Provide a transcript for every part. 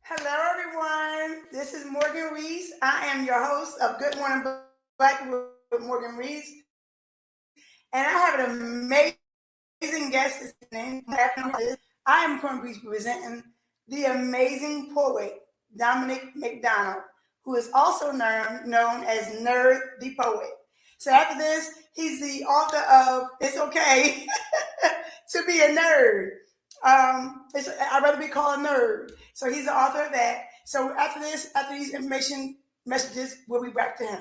Hello, everyone. This is Morgan Rees. I am your host of Good Morning Black with Morgan Rees, and I have an amazing guest this evening. I am going to be presenting the amazing poet Dominic McDonald, who is also known as Nerd the Poet. So after this, he's the author of "It's Okay to Be a Nerd." I'd rather be called a nerd. So he's the author of that. So after these information messages, we'll be back to him.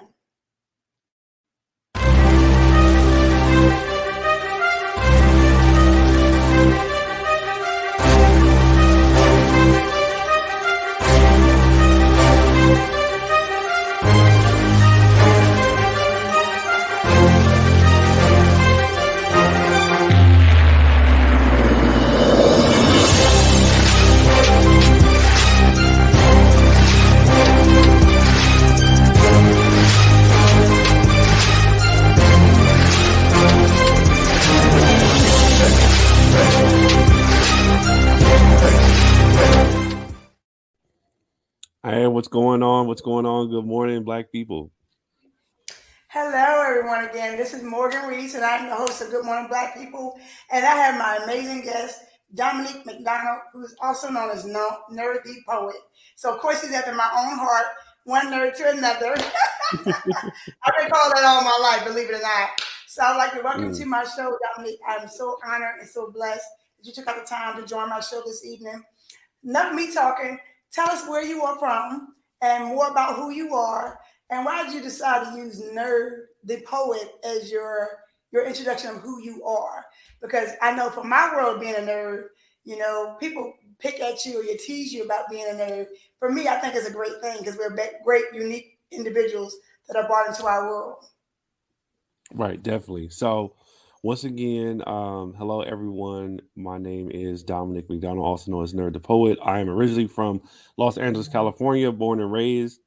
Hey, what's going on? What's going on? Good morning, Black people. Hello, everyone. Again, this is Morgan Rees, and I'm the host of Good Morning Black People. And I have my amazing guest, Dominic McDonald, who is also known as Nerd the Poet. So, of course, he's after my own heart, one nerd to another. I've been called that all my life, believe it or not. So, I'd like to welcome you to Mm. my show, Dominic. I'm so honored and so blessed that you took out the time to join my show this evening. Enough of me talking. Tell us where you are from and more about who you are, and why did you decide to use Nerd the Poet as your introduction of who you are? Because I know from my world being a nerd, people pick at you or you tease you about being a nerd. For me, I think it's a great thing because we're great, unique individuals that are brought into our world. Right, definitely. So, once again, hello everyone. My name is Dominic McDonald, also known as Nerd the Poet. I am originally from Los Angeles, California, born and raised.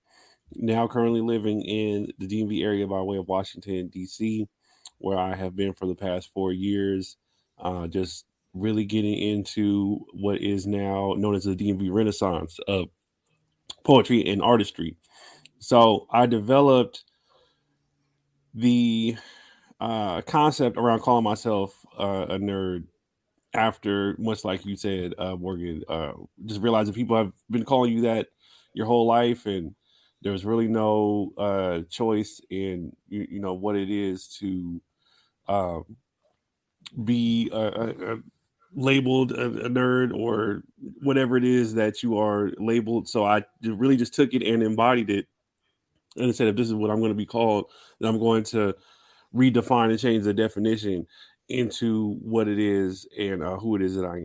Now currently living in the DMV area by way of Washington, D.C., where I have been for the past 4 years. Just really getting into what is now known as the DMV Renaissance of poetry and artistry. So I developed the concept around calling myself a nerd after, much like you said, Morgan, just realizing people have been calling you that your whole life, and there's really no choice in what it is to uh, be labeled a nerd or whatever it is that you are labeled. So I really just took it and embodied it, and said, if this is what I'm going to be called, then I'm going to redefine and change the definition into what it is and who it is that I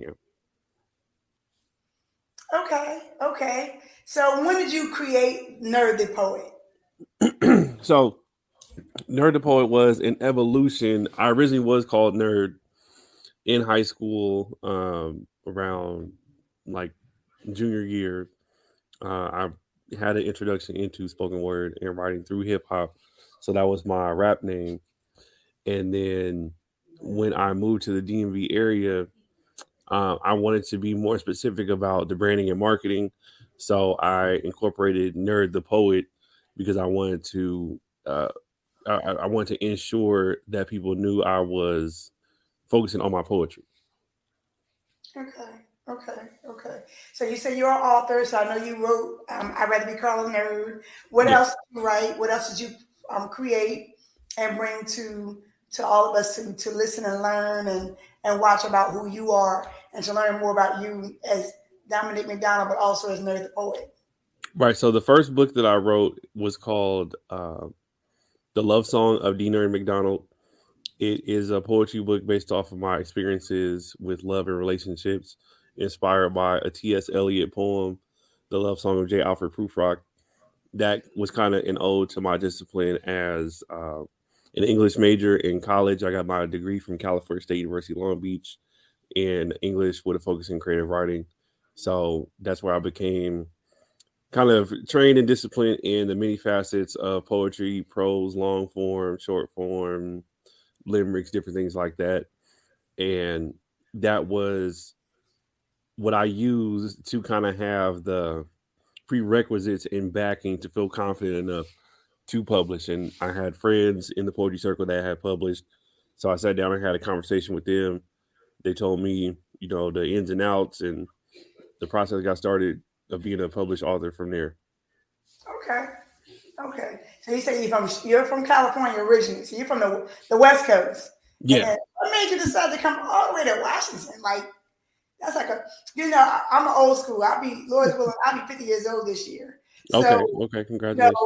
Okay, okay. So when did you create Nerd the Poet? am. So, Nerd the Poet was an evolution. I originally was called Nerd in high school, around like junior year. I had an introduction into spoken word and writing through hip hop. So, that was my rap name. And then when I moved to the DMV area, I wanted to be more specific about the branding and marketing, so I incorporated Nerd the Poet because I wanted to I wanted to ensure that people knew I was focusing on my poetry. Okay, okay, okay. So you say you're an author, so I know you wrote I'd Rather Be Called a Nerd. What else Yes. did you write? What else did you create and bring to all of us to listen and learn and watch about who you are and to learn more about you as Dominic McDonald, but also as Nerd the Poet? Right. So the first book that I wrote was called "The Love Song of Dina and McDonald." It is a poetry book based off of my experiences with love and relationships, inspired by a T.S. Eliot poem, "The Love Song of J. Alfred Prufrock." That was kind of an ode to my discipline as an English major in college. I got my degree from California State University, Long Beach, in English with a focus in creative writing. So that's where I became kind of trained and disciplined in the many facets of poetry, prose, long form, short form, limericks, different things like that. And that was what I used to kind of have the prerequisites and backing to feel confident enough to publish. And I had friends in the poetry circle that had published. So I sat down and had a conversation with them. They told me, the ins and outs, and the process got started of being a published author from there. Okay. Okay. So you say you're from California originally. So you're from the West Coast. Yeah. And what made you decide to come all the way to Washington? Like that's like I'm an old school. Lord's willing, I'll be 50 years old this year. Okay. So Okay. you know, Congratulations.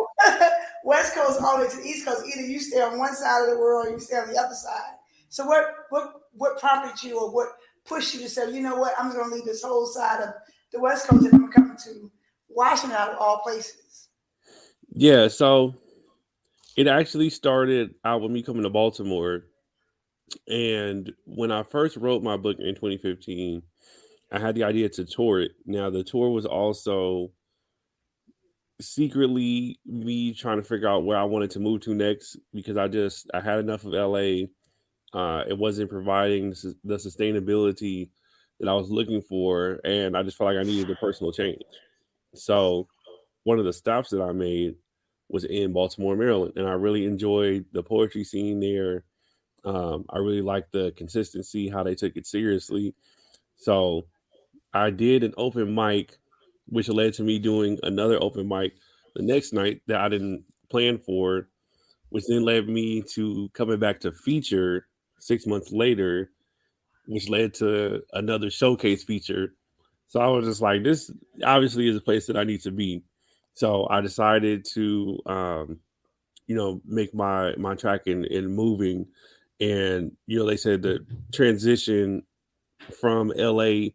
West Coast all the way to the East Coast. Either you stay on one side of the world or you stay on the other side. So what prompted you or what pushed you to say, you know what, I'm going to leave this whole side of the West Coast and I'm going to come to Washington out of all places? Yeah. So it actually started out with me coming to Baltimore. And when I first wrote my book in 2015, I had the idea to tour it. Now, the tour was also secretly me trying to figure out where I wanted to move to next because I had enough of LA. It wasn't providing the sustainability that I was looking for, and I just felt like I needed a personal change. So one of the stops that I made was in Baltimore, Maryland, and I really enjoyed the poetry scene there. I really liked the consistency, how they took it seriously. So I did an open mic, which led to me doing another open mic the next night that I didn't plan for, which then led me to coming back to feature 6 months later, which led to another showcase feature. So I was just like, this obviously is a place that I need to be. So I decided to, make my track in moving. And, they said the transition from LA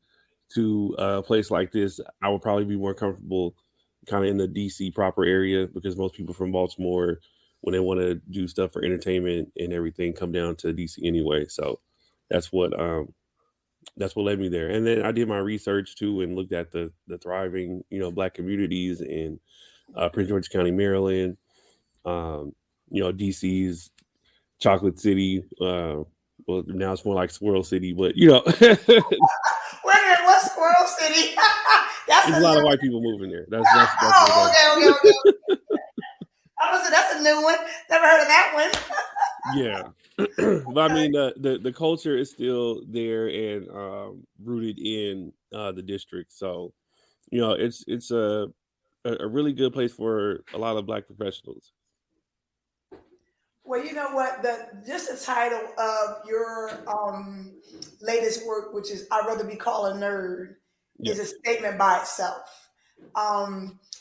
to a place like this, I would probably be more comfortable kind of in the DC proper area because most people from Baltimore, when they want to do stuff for entertainment and everything, come down to DC anyway. So that's what that's what led me there. And then I did my research too and looked at the thriving, Black communities in Prince George's County, Maryland, um, DC's Chocolate City. Well, now it's more like Swirl City, but Wait a minute, what's Squirrel City? That's there's a a lot new. of white people moving there. That's what Oh, that okay, okay, okay. I was say that's a new one. Never heard of that one. Yeah. But I mean the culture is still there and rooted in the district. So, it's a really good place for a lot of Black professionals. Well, you know what? Just the title of your latest work, which is "I'd rather be called a nerd," Yeah. is a statement by itself.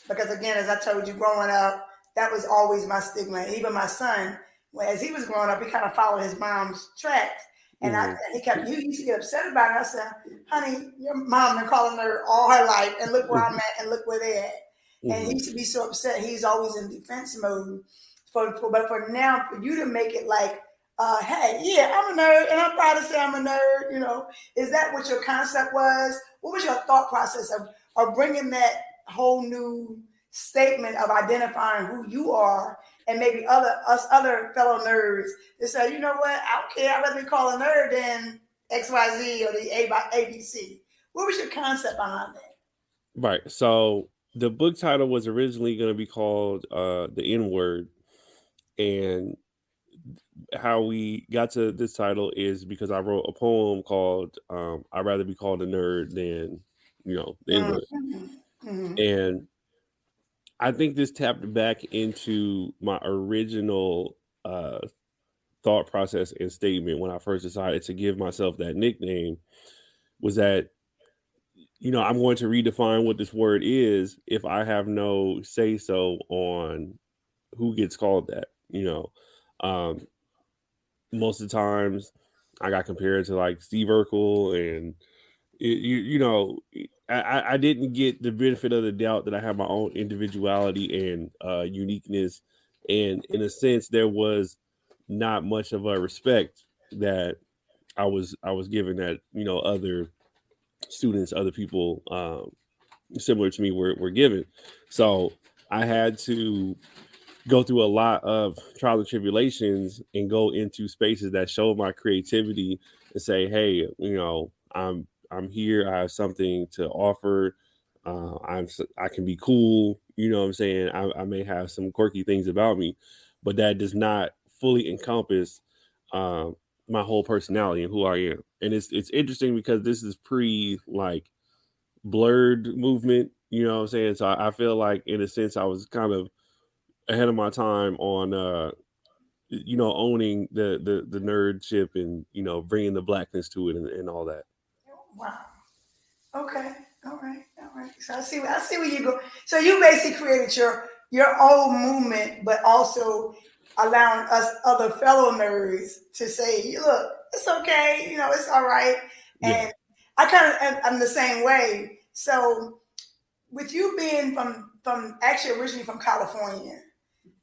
Because again, as I told you, growing up, that was always my stigma. Even my son, as he was growing up, he kind of followed his mom's tracks, and Hmm. he used to get upset about it. I said, "Honey, your mom been calling her all her life, and look where I'm at, and look where they're at." And he Hmm. used to be so upset. He's always in defense mode but for now, for you to make it like, hey, yeah, I'm a nerd, and I'm proud to say I'm a nerd. Is that what your concept was? What was your thought process of bringing that whole new statement of identifying who you are, and maybe other fellow nerds to say, you know what, I don't care. I'd rather be called a nerd than XYZ or the ABC. What was your concept behind that? Right. So the book title was originally going to be called The N Word, and how we got to this title is because I wrote a poem called "I'd rather be called a nerd than the N Word," Mm-hmm. and I think this tapped back into my original uh, thought process and statement when I first decided to give myself that nickname. Was that I'm going to redefine what this word is if I have no say so on who gets called that. Um, Most of the times I got compared to like Steve Urkel, and I didn't get the benefit of the doubt that I have my own individuality and uniqueness, and in a sense, there was not much of a respect that I was given that other students, other people similar to me were given. So I had to go through a lot of trials and tribulations and go into spaces that show my creativity and say, hey, I'm here. I have something to offer. I can be cool. You know what I'm saying? I may have some quirky things about me, but that does not fully encompass um, my whole personality and who I am. And it's interesting because this is pre like blurred movement. You know what I'm saying? So I feel like in a sense I was kind of ahead of my time on owning the nerdship and bringing the blackness to it and all that. Wow. Okay. All right. All right. So I see where you go. So you basically created your own movement, but also allowing us other fellow nerds to say, look, it's okay. It's all right. Yeah. And I kind of I'm the same way. So with you being from actually originally from California,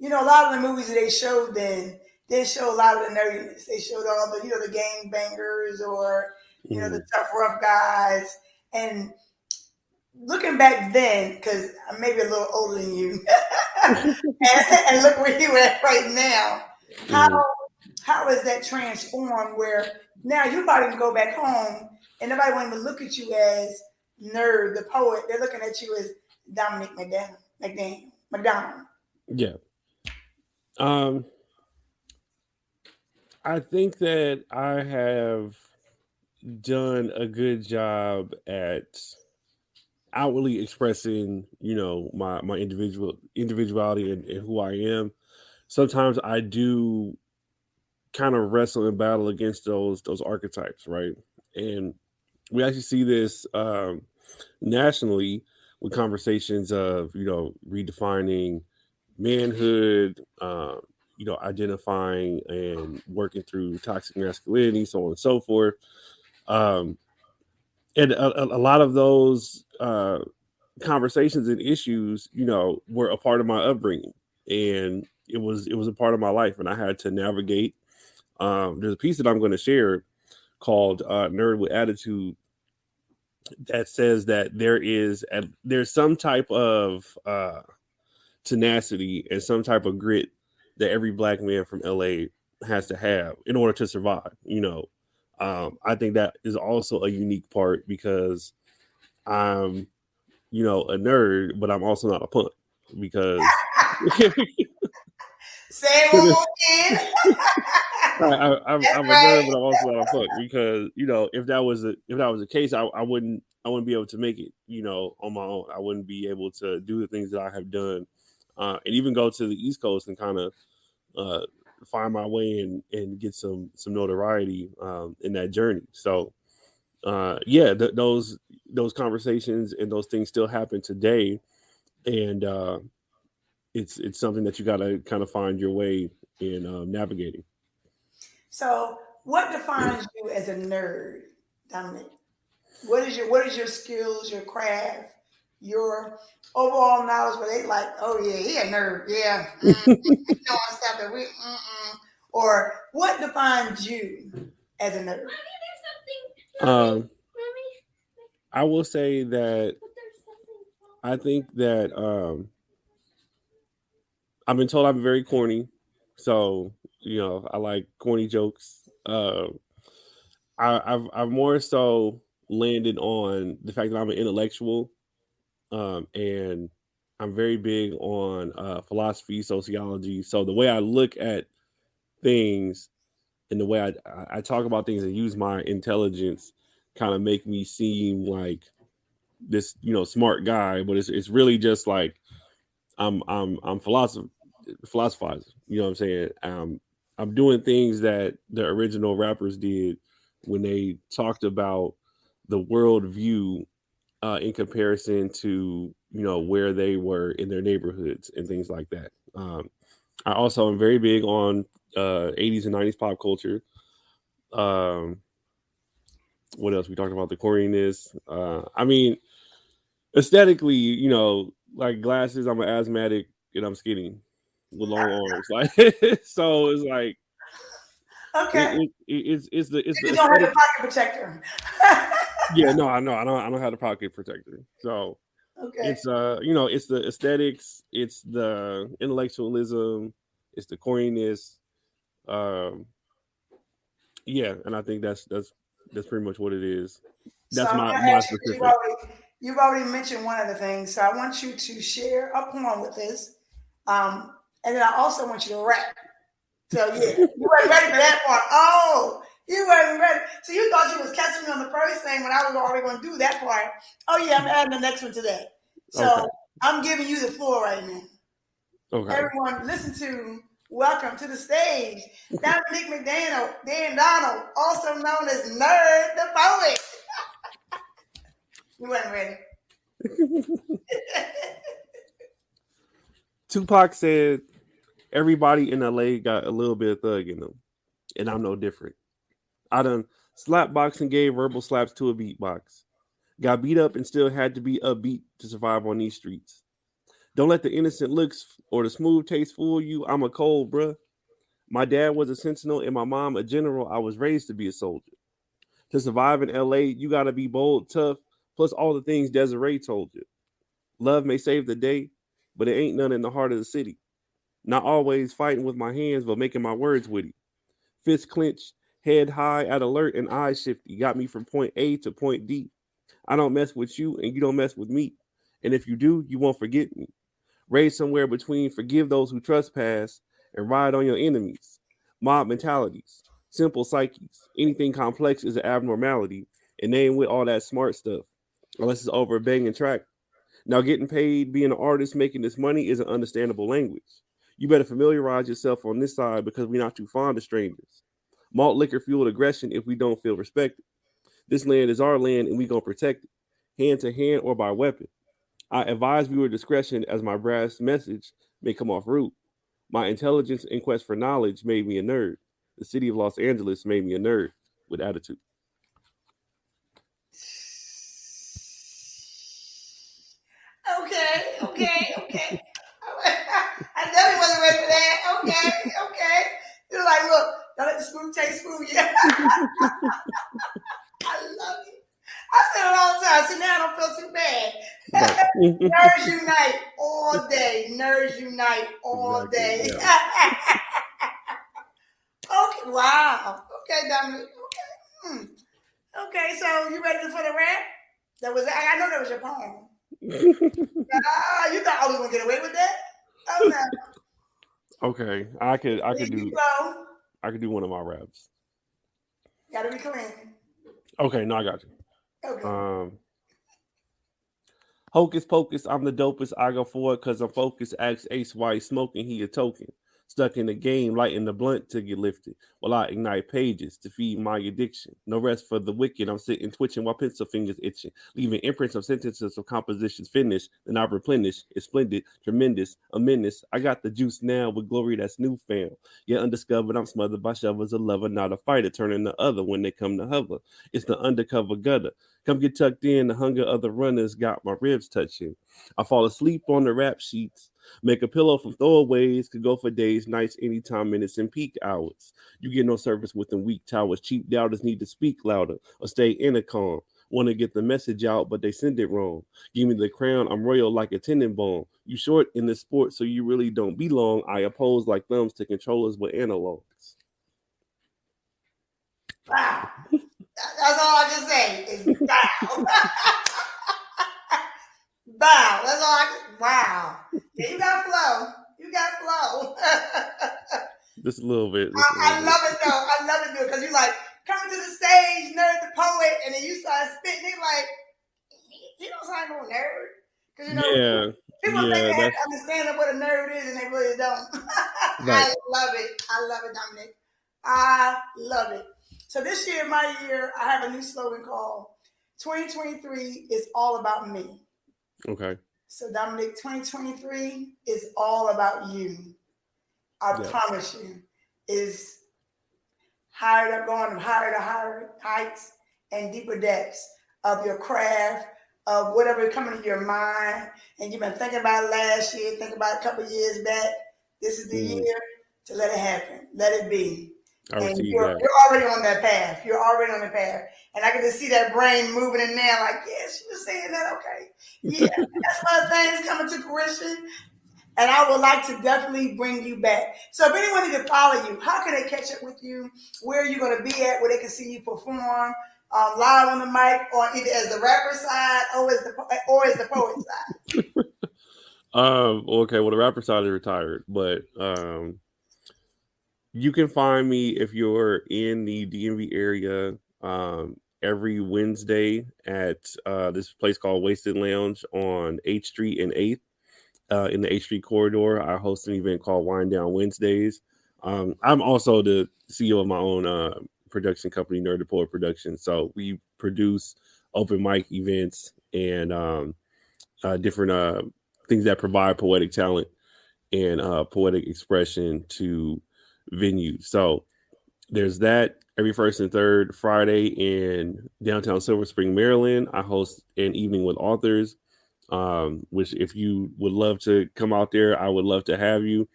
a lot of the movies that they showed then they show a lot of the nerdiness. They showed all the the gang bangers or the Mm. tough rough guys. And looking back then, because I'm maybe a little older than you, and look where you at right now. How Mm. how is that transformed? Where now you probably can go back home and nobody won't even look at you as nerd, the poet. They're looking at you as Dominic McDonald. Yeah. Um, I think that I have done a good job at outwardly expressing, my individuality and who I am. Sometimes I do kind of wrestle and battle against those archetypes, right? And we actually see this nationally with conversations of redefining manhood, identifying and working through toxic masculinity, so on and so forth. Um, and a lot of those conversations and issues, were a part of my upbringing, and it was a part of my life, and I had to navigate. There's a piece that I'm going to share called "Nerd with Attitude" that says that there's some type of tenacity and some type of grit that every black man from LA has to have in order to survive. I think that is also a unique part because I'm a nerd, but I'm also not a punk because Say it one more again. I'm a nerd, but I'm also not a punk because if that was the case, I wouldn't be able to make it on my own. I wouldn't be able to do the things that I have done, and even go to the East Coast and kind of uh, find my way and get some notoriety in that journey. So yeah, those conversations and those things still happen today, and it's something that you got to kind of find your way in navigating. So, what defines you as a nerd, Dominic? What is your skills, your craft, your overall knowledge? Where they like, oh yeah, he a nerd, yeah, doing stuff that we, or what defines you as a nerd? Um, I will say that I think that I've been told I'm very corny, so I like corny jokes. I've more so landed on the fact that I'm an intellectual, and I'm very big on philosophy, sociology. So the way I look at things and the way I talk about things and use my intelligence kind of make me seem like this smart guy, but it's really just like I'm philosophizing. You know what I'm saying? I'm doing things that the original rappers did when they talked about the world view in comparison to where they were in their neighborhoods and things like that. I also am very big on 80s and 90s pop culture. Um, what else? We talked about the corniness. I mean, aesthetically, like glasses. I'm an asthmatic and I'm skinny with long arms. Like so, it's like Okay, it's the you don't have aesthetic. the pocket protector. Yeah, no, I know, I don't have the pocket protector. So Okay, it's the aesthetics, it's the intellectualism, it's the corniness. Um, yeah, and I think that's pretty much what it is. so That's I'm my gonna my ask you because specific. you've already mentioned one of the things, so I want you to share a poem with us. And then I also want you to rap. So yeah, you weren't ready for that part. Oh, you weren't ready. So you thought you was catching me on the first thing when I was already going to do that part. Oh yeah, I'm adding the next one to that. Okay. So I'm giving you the floor right now. Okay. Everyone, listen to welcome to the stage, Dominic McDonald, Dan Donald, also known as Nerd the Poet. You weren't ready. Tupac said, "Everybody in LA got a little bit of thug in them, and I'm no different. I done slap box and gave verbal slaps to a beatbox. Got beat up and still had to be upbeat to survive on these streets. Don't let the innocent looks or the smooth taste fool you. I'm a cold, bruh. My dad was a sentinel and my mom a general. I was raised to be a soldier. To survive in LA, you gotta be bold, tough, plus all the things Desiree told you. Love may save the day, but it ain't none in the heart of the city. Not always fighting with my hands, but making my words witty. Fists clenched, head high at alert, and eyes shifty. Got me from point A to point D. I don't mess with you, and you don't mess with me. And if you do, you won't forget me. Raised somewhere between forgive those who trespass and ride on your enemies. Mob mentalities, simple psyches. Anything complex is an abnormality, and they ain't with all that smart stuff. Unless it's over a banging track. Now, getting paid, being an artist, making this money is an understandable language. You better familiarize yourself on this side because we're not too fond of strangers. Malt liquor fueled aggression if we don't feel respected. This land is our land and we gonna protect it, hand to hand or by weapon. I advise viewer discretion as my brass message may come off rude. My intelligence and quest for knowledge made me a nerd. The city of Los Angeles made me a nerd with attitude. Okay. I definitely wasn't ready for that. Okay. You're like, look, don't let the smooth taste fool you. I love it. I said it all the time, so now I don't feel too bad. Right. Nerds unite all day. Nerds unite all day. Exactly. Yeah. Okay, wow. Okay, Dominic. Okay. Okay, so you ready for the rap? That was I know that was your poem. You thought I was gonna get away with that? Oh no. Okay, I could Here you do go. one of my raps. Gotta be clean. Okay, no, I got you. Okay. Hocus pocus, I'm the dopest. I go for it because I'm focused. Ask Ace why he's smoking. He a token. Stuck in the game, lighting the blunt to get lifted. While I ignite pages to feed my addiction. No rest for the wicked. I'm sitting twitching while pencil fingers itching. Leaving imprints of sentences of compositions finished. Then I replenish. It's splendid, tremendous, a menace. I got the juice now with glory that's newfound. Yet undiscovered, I'm smothered by shovels of lover, not a fighter, turning the other when they come to hover. It's the undercover gutter. Come get tucked in. The hunger of the runners got my ribs touching. I fall asleep on the rap sheets. Make a pillow from throwaways. Could go for days, nights, anytime, minutes, and peak hours. You get no service within weak towers. Cheap doubters need to speak louder or stay intercom. Want to get the message out, but they send it wrong. Give me the crown. I'm royal like a tendon You short in this sport, so you really don't belong. I oppose like thumbs to controllers with analogs. Wow. That's all I can say is wow. Wow. That's all I can. Wow. Yeah, you got flow. You got flow. Just a little bit. I love it though. I love it though because you like coming to the stage, nerd the poet, and then you start spitting. They like, he don't sound no nerd. Because people think they have to understand what a nerd is, and they really don't. Right. I love it. Dominic. I love it. So this year, my year, I have a new slogan called 2023 is all about me. Okay. So Dominic, 2023 is all about you. I promise you, is going higher to higher heights and deeper depths of your craft, of whatever is coming to your mind, and you've been thinking about it last year, thinking about it a couple of years back. This is the year to let it happen. Let it be. And you're already on that path. You're already on the path. And I can just see that brain moving in there like, yeah, she was saying that, okay. Yeah, that's why things coming to fruition. And I would like to definitely bring you back. So if anyone need to follow you, how can they catch up with you? Where are you going to be at? Where they can see you perform? live on the mic, or either as the rapper side or as the poet side? Okay, well, the rapper side is retired, but you can find me if you're in the DMV area every Wednesday at this place called Wasted Lounge on 8th Street and 8th. In the 8th Street corridor, I host an event called Wind Down Wednesdays. I'm also the CEO of my own production company, Nerd the Poet Productions. So we produce open mic events and different things that provide poetic talent and poetic expression to venues. So there's that every first and third Friday in downtown Silver Spring, Maryland. I host an evening with authors, which if you would love to come out there, I would love to have you.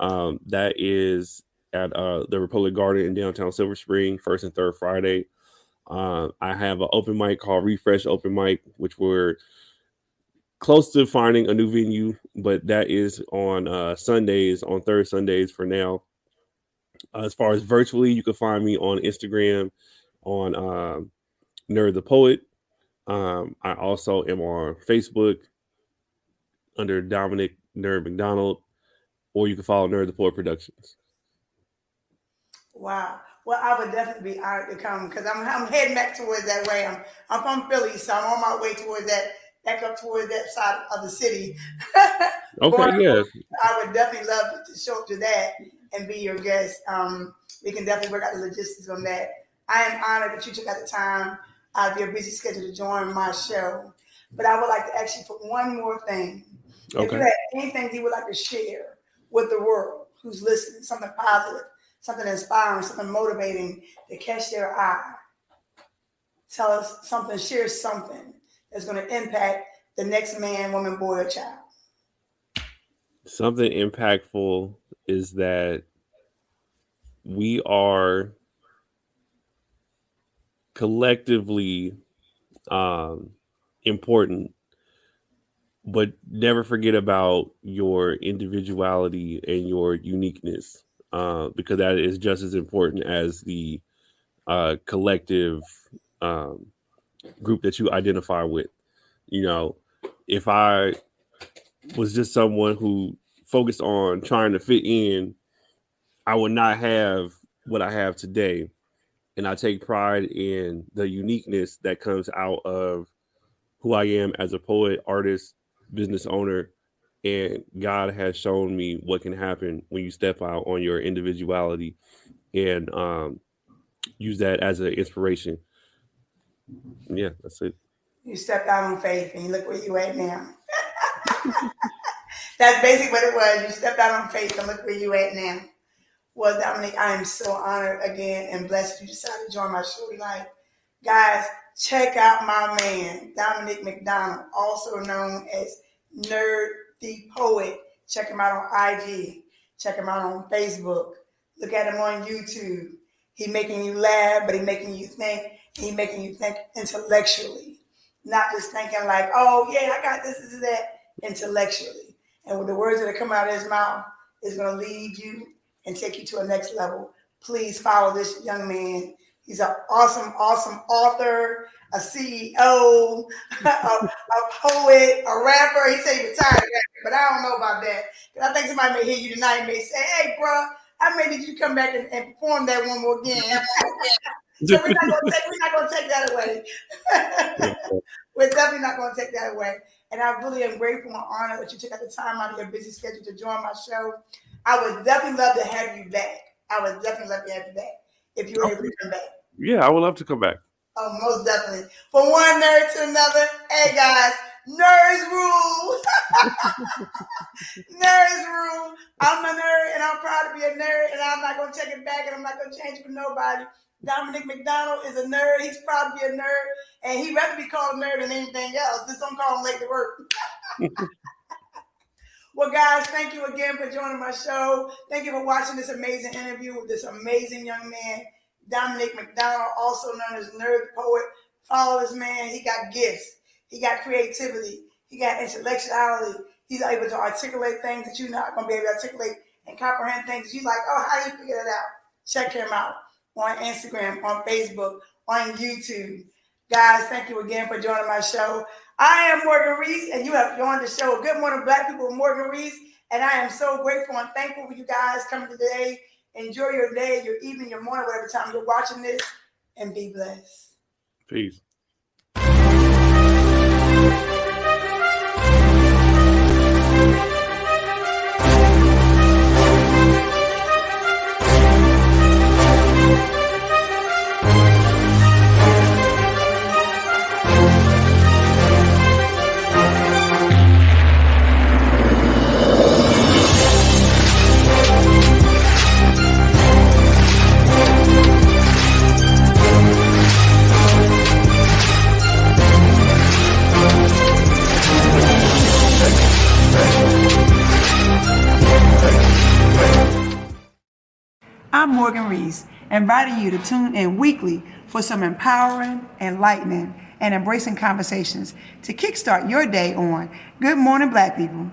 That is at the Republic Garden in downtown Silver Spring, first and third Friday. I have an open mic called Refresh Open Mic, which we're close to finding a new venue, but that is on Sundays, on third Sundays for now. As far as virtually, you can find me on Instagram on Nerd the Poet. I also am on Facebook under Dominic Nerd McDonald, or you can follow Nerd the Poet Productions. Wow. Well, I would definitely be honored to come because I'm heading back towards that way. I'm from Philly, so I'm on my way towards that, back up towards that side of the city. Okay, Going, yeah. I would definitely love to show up to that and be your guest. We can definitely work out the logistics on that. I am honored that you took out the time out of your busy schedule to join my show. But I would like to ask you for one more thing. If you Okay. had anything you would like to share with the world who's listening, something positive, something inspiring, something motivating to catch their eye, tell us something, share something that's going to impact the next man, woman, boy, or child. Something impactful is that we are collectively um, important, but never forget about your individuality and your uniqueness, because that is just as important as the collective um, group that you identify with. You know, if I was just someone who focused on trying to fit in, I would not have what I have today. And I take pride in the uniqueness that comes out of who I am as a poet, artist, business owner. And God has shown me what can happen when you step out on your individuality and use that as an inspiration. Yeah, that's it. You stepped out on faith and you look where you at now. That's basically what it was. You stepped out on faith and look where you at now. Well, Dominic, I am so honored again and blessed you decided to join my show tonight. Guys, check out my man, Dominic McDonald, also known as Nerd the Poet. Check him out on IG. Check him out on Facebook. Look at him on YouTube. He making you laugh, but he making you think. He making you think intellectually, not just thinking like, "Oh yeah, I got this and that." Intellectually, and with the words that are coming out of his mouth is going to lead you and take you to a next level. Please follow this young man. He's an awesome, awesome author, a CEO, a poet, a rapper. He said he retired, but I don't know about that. Because I think somebody may hear you tonight and may say, hey, bro, I may need you to come back and perform that one more again. So we're not gonna take that away. We're definitely not gonna take that away. And I really am grateful and honored that you took out the time out of your busy schedule to join my show. I would definitely love to have you back. I would definitely love to have you back if you were able to come back. Yeah, I would love to come back. Oh, most definitely. From one nerd to another. Hey guys, nerds rule. Nerds rule. I'm a nerd and I'm proud to be a nerd and I'm not gonna take it back and I'm not gonna change it for nobody. Dominic McDonald is a nerd. He's proud to be a nerd, and he'd rather be called a nerd than anything else. Just don't call him late to work. Well, guys, thank you again for joining my show. Thank you for watching this amazing interview with this amazing young man, Dominic McDonald, also known as Nerd Poet. Follow this man. He got gifts. He got creativity. He got intellectuality. He's able to articulate things that you're not going to be able to articulate and comprehend things that you're like, oh, how do you figure that out? Check him out on Instagram, on Facebook, on YouTube. Guys, thank you again for joining my show. I am Morgan Rees, and you have joined the show Good Morning Black People with Morgan Rees, and I am so grateful and thankful for you guys coming today. Enjoy your day, your evening, your morning, whatever time you're watching this, and be blessed. Peace. I'm Morgan Rees, inviting you to tune in weekly for some empowering, enlightening, and embracing conversations to kickstart your day on Good Morning Black People.